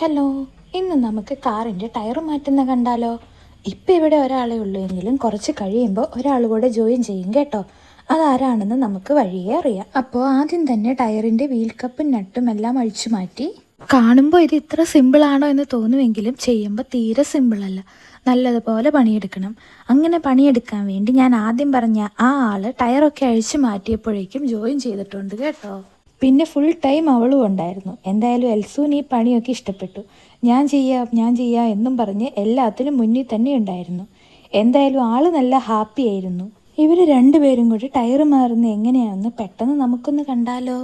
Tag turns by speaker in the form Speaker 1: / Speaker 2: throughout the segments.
Speaker 1: Hello, ഇന്ന് നമുക്ക് കാറിൻ്റെ ടയർ മാറ്റുന്ന കണ്ടാലോ? ഇപ്പം ഇവിടെ ഒരാളെ ഉള്ളൂ എങ്കിലും കുറച്ച് കഴിയുമ്പോൾ ഒരാൾ കൂടെ ജോയിൻ ചെയ്യും കേട്ടോ. അതാരാണെന്ന് നമുക്ക് വഴിയേ അറിയാം. അപ്പോൾ ആദ്യം തന്നെ ടയറിൻ്റെ വീൽ കപ്പും നട്ടും എല്ലാം അഴിച്ചു മാറ്റി. കാണുമ്പോൾ ഇത് ഇത്ര സിമ്പിളാണോ എന്ന് തോന്നുമെങ്കിലും ചെയ്യുമ്പോൾ തീരെ സിമ്പിളല്ല. നല്ലതുപോലെ പണിയെടുക്കണം. അങ്ങനെ പണിയെടുക്കാൻ വേണ്ടി ഞാൻ ആദ്യം പറഞ്ഞ ആ ആൾ ടയറൊക്കെ അഴിച്ചു മാറ്റിയപ്പോഴേക്കും ജോയിൻ ചെയ്തിട്ടുണ്ട് കേട്ടോ. പിന്നെ ഫുൾ ടൈം അവളും ഉണ്ടായിരുന്നു. എന്തായാലും എൽസൂന് ഈ പണിയൊക്കെ ഇഷ്ടപ്പെട്ടു. ഞാൻ ചെയ്യാം എന്നും പറഞ്ഞ് എല്ലാത്തിനും മുന്നിൽ തന്നെ ഉണ്ടായിരുന്നു. എന്തായാലും ആള് നല്ല ഹാപ്പി ആയിരുന്നു. ഇവർ രണ്ടുപേരും കൂടി ടയർ മാറുന്ന എങ്ങനെയാണെന്ന് പെട്ടെന്ന് നമുക്കൊന്ന് കണ്ടാലോ?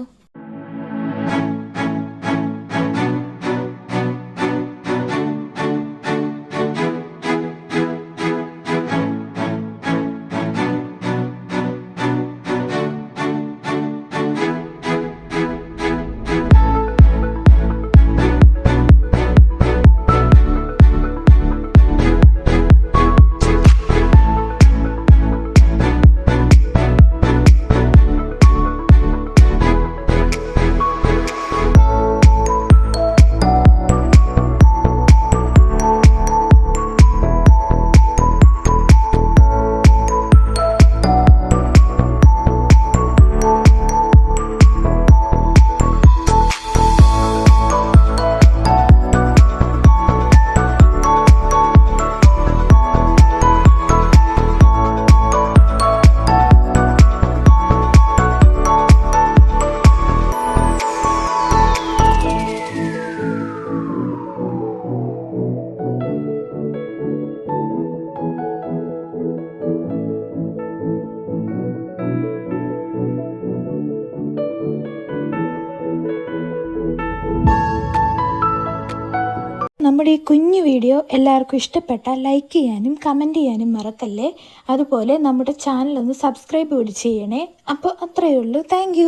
Speaker 1: നമ്മുടെ ഈ കുഞ്ഞു വീഡിയോ എല്ലാവർക്കും ഇഷ്ടപ്പെട്ടാൽ ലൈക്ക് ചെയ്യാനും കമൻറ്റ് ചെയ്യാനും മറക്കല്ലേ. അതുപോലെ നമ്മുടെ ചാനൽ ഒന്ന് സബ്സ്ക്രൈബ് കൂടി ചെയ്യണേ. അപ്പോൾ അത്രയേ ഉള്ളൂ. താങ്ക്